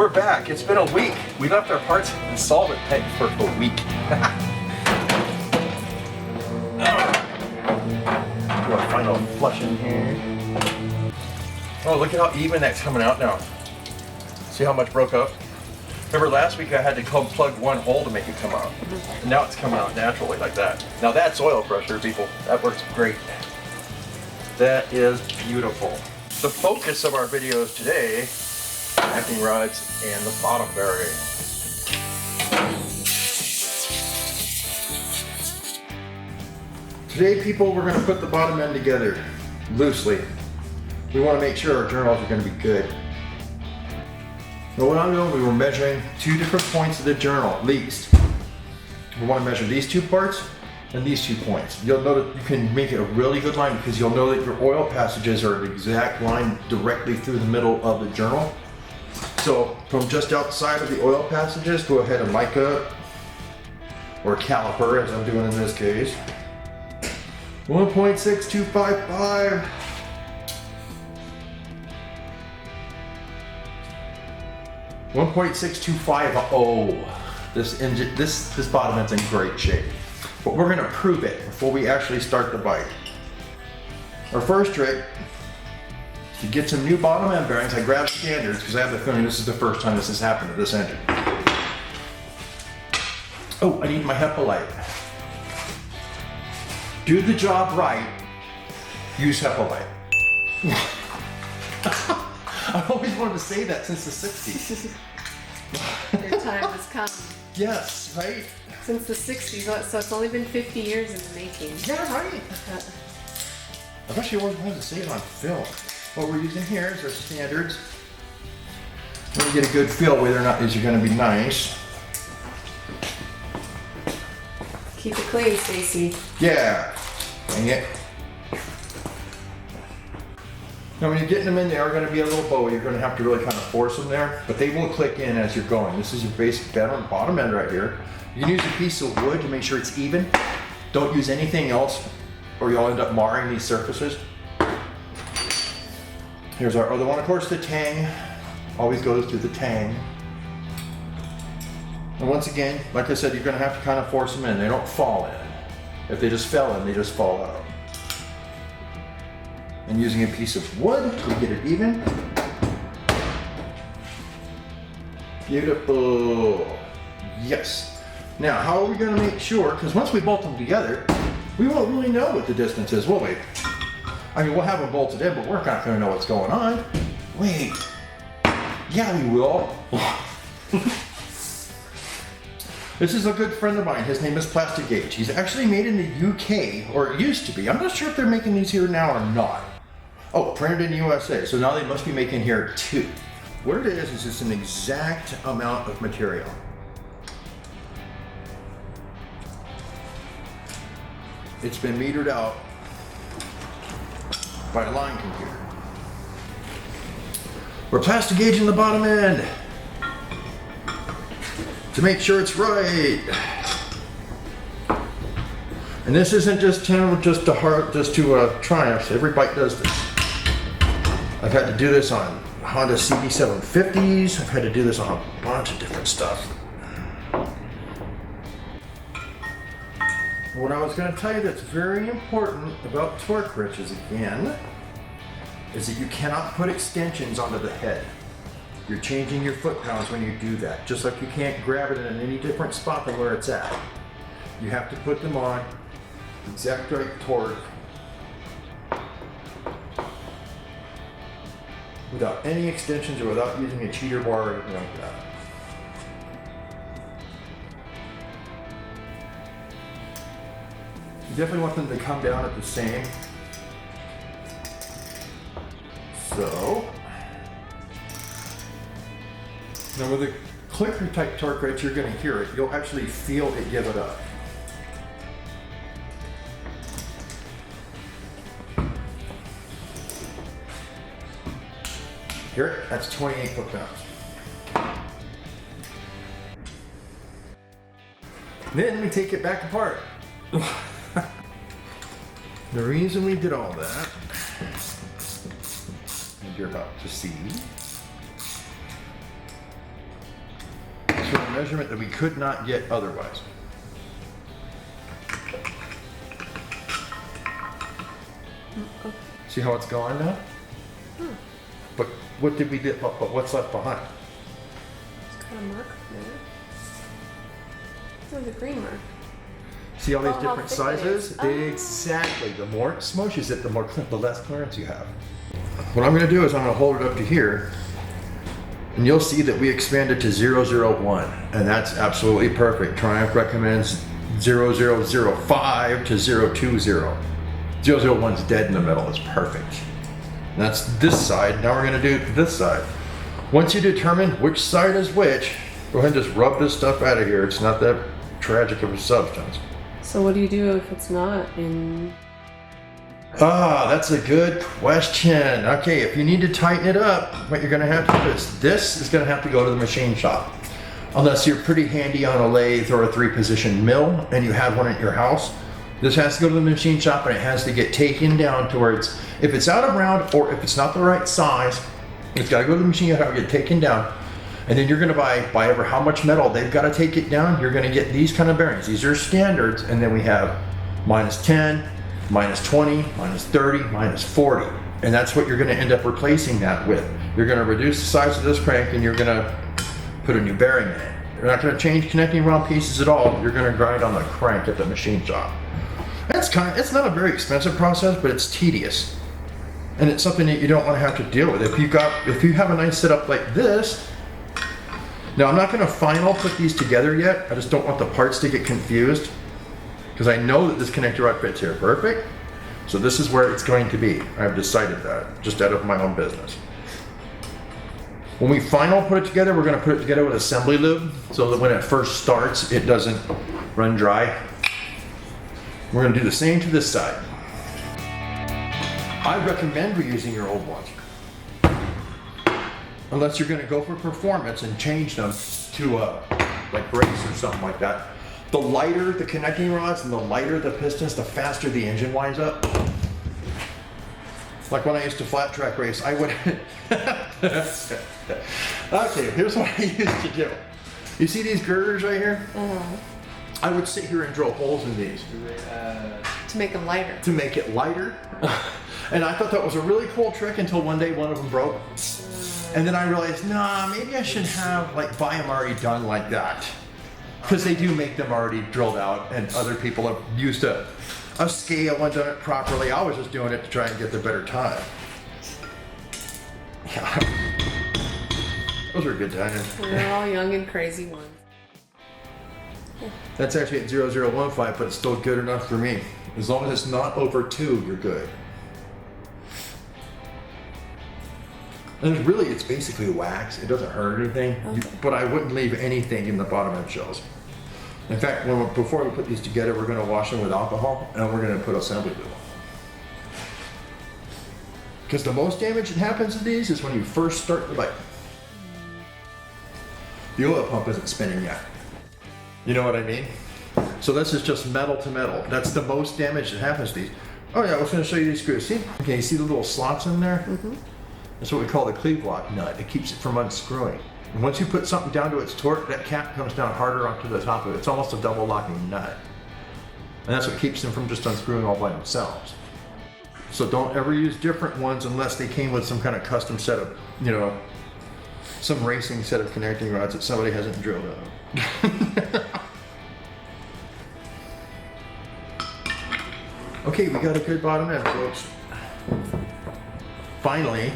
We're back. It's been a week. We left our parts in the solvent tank for a week. Do our final flush in here. Oh, look at how even that's coming out now. See how much broke up? Remember last week I had to come plug one hole to make it come out. And now it's coming out naturally like that. Now that's oil pressure, people. That works great. That is beautiful. The focus of our videos today, connecting rods and the bottom bearing. Today, people, we're going to put the bottom end together loosely. We want to make sure our journals are going to be good. Now what I'm doing, we were measuring 2 different points of the journal at least. We want to measure these 2 parts and these 2 points. You'll know that you can make it a really good line because you'll know that your oil passages are the exact line directly through the middle of the journal. So from just outside of the oil passages, go ahead and mica or caliper, as I'm doing in this case. 1.6255. 1.6250. This bottom end's in great shape. But we're gonna prove it before we actually start the bike. Our first trick is to get some new bottom end bearings. I grabbed standards because I have the feeling this is the first time this has happened to this engine. Oh, I need my HEPA light. Do the job right, use HEPA light. I've always wanted to say that since the 60s. Your time has come. Yes, right? Since the 60s, so it's only been 50 years in the making. Yeah, right. I've actually always wanted to say it on film. What we're using here is our standards. We're going to get a good feel whether or not these are going to be nice. Keep it clean, Stacy. Yeah. Dang it. Now when you're getting them in, they are going to be a little bowy. You're going to have to really kind of force them there, but they will click in as you're going. This is your basic bottom end right here. You can use a piece of wood to make sure it's even. Don't use anything else or you'll end up marring these surfaces. Here's our other one, of course, the tang. Always goes through the tang. And once again, like I said, you're going to have to kind of force them in. They don't fall in. If they just fell in, they just fall out. And using a piece of wood to get it even. Beautiful. Yes. Now, how are we going to make sure, because once we bolt them together, we won't really know what the distance is, will we? I mean, we'll have them bolted in, but we're not going to know what's going on. Wait. Yeah, we will. This is a good friend of mine. His name is Plastigauge. He's actually made in the UK, or it used to be. I'm not sure if they're making these here now or not. Oh, printed in the USA. So now they must be making here too. What it is just an exact amount of material. It's been metered out by a line computer. We're Plastigauging the bottom end to make sure it's right. And this isn't just to Triumphs. Every bike does this. I've had to do this on Honda CB750s. I've had to do this on a bunch of different stuff. What I was going to tell you that's very important about torque wrenches again is that you cannot put extensions onto the head. You're changing your foot-pounds when you do that, just like you can't grab it in any different spot than where it's at. You have to put them on exact right torque without any extensions or without using a cheater bar or anything like that. You definitely want them to come down at the same. So, now with a clicker type torque wrench, you're going to hear it. You'll actually feel it give it up. Hear it? That's 28 foot-pounds. Then we take it back apart. The reason we did all that, and you're about to see, measurement that we could not get otherwise. See how it's going now? But what did we get? But what's left behind? It's got a mark there. There's a green mark. See all these how different thick it sizes? is. Oh. Exactly. The more it smushes it, the less clearance you have. What I'm going to do is I'm going to hold it up to here, and you'll see that we expanded to 001, and that's absolutely perfect. Triumph recommends 0005 to 020. 001's dead in the middle. It's perfect. And that's this side. Now we're going to do this side. Once you determine which side is which, go ahead and just rub this stuff out of here. It's not that tragic of a substance. So what do you do if it's not in? Ah, that's a good question. Okay, if you need to tighten it up, what you're going to have to do is this is going to have to go to the machine shop. Unless you're pretty handy on a lathe or a 3-position mill and you have one at your house. This has to go to the machine shop and it has to get taken down to where it's, if it's out of round or if it's not the right size, it's got to go to the machine shop and get taken down. And then you're going to buy ever how much metal they've got to take it down. You're going to get these kind of bearings. These are standards. And then we have -10, -20, -30, -40. And that's what you're going to end up replacing that with. You're going to reduce the size of this crank and you're going to put a new bearing in it. You're not going to change connecting rod pieces at all. You're going to grind on the crank at the machine shop. It's not a very expensive process, but it's tedious. And it's something that you don't want to have to deal with. If you have a nice setup like this, now I'm not going to final put these together yet. I just don't want the parts to get confused because I know that this connector rod fits here perfect. So this is where it's going to be. I've decided that just out of my own business. When we final put it together, we're going to put it together with assembly lube so that when it first starts, it doesn't run dry. We're going to do the same to this side. I recommend reusing your old ones. Unless you're going to go for performance and change them to like brakes or something like that. The lighter the connecting rods and the lighter the pistons, the faster the engine winds up. Like when I used to flat track race, I would... Okay, here's what I used to do. You see these girders right here? I would sit here and drill holes in these. To make them lighter. To make it lighter. And I thought that was a really cool trick until one day one of them broke. And then I realized, nah, maybe I should buy them already done like that. Because they do make them already drilled out and other people have used a scale and done it properly. I was just doing it to try and get the better time. Yeah. Those were good times. We're all young and crazy ones. That's actually at 0015, but it's still good enough for me. As long as it's not over 2, you're good. And it's basically wax. It doesn't hurt anything, but I wouldn't leave anything in the bottom end shells. In fact, before we put these together, we're going to wash them with alcohol and we're going to put assembly glue on. Because the most damage that happens to these is when you first start the bike. The oil pump isn't spinning yet. You know what I mean? So this is just metal to metal. That's the most damage that happens to these. Oh yeah, I was going to show you these screws. See? Okay, you see the little slots in there? Mm-hmm. That's what we call the cleave lock nut. It keeps it from unscrewing. And once you put something down to its torque, that cap comes down harder onto the top of it. It's almost a double locking nut. And that's what keeps them from just unscrewing all by themselves. So don't ever use different ones unless they came with some kind of custom set of, some racing set of connecting rods that somebody hasn't drilled out. Okay, we got a good bottom end, folks. Finally,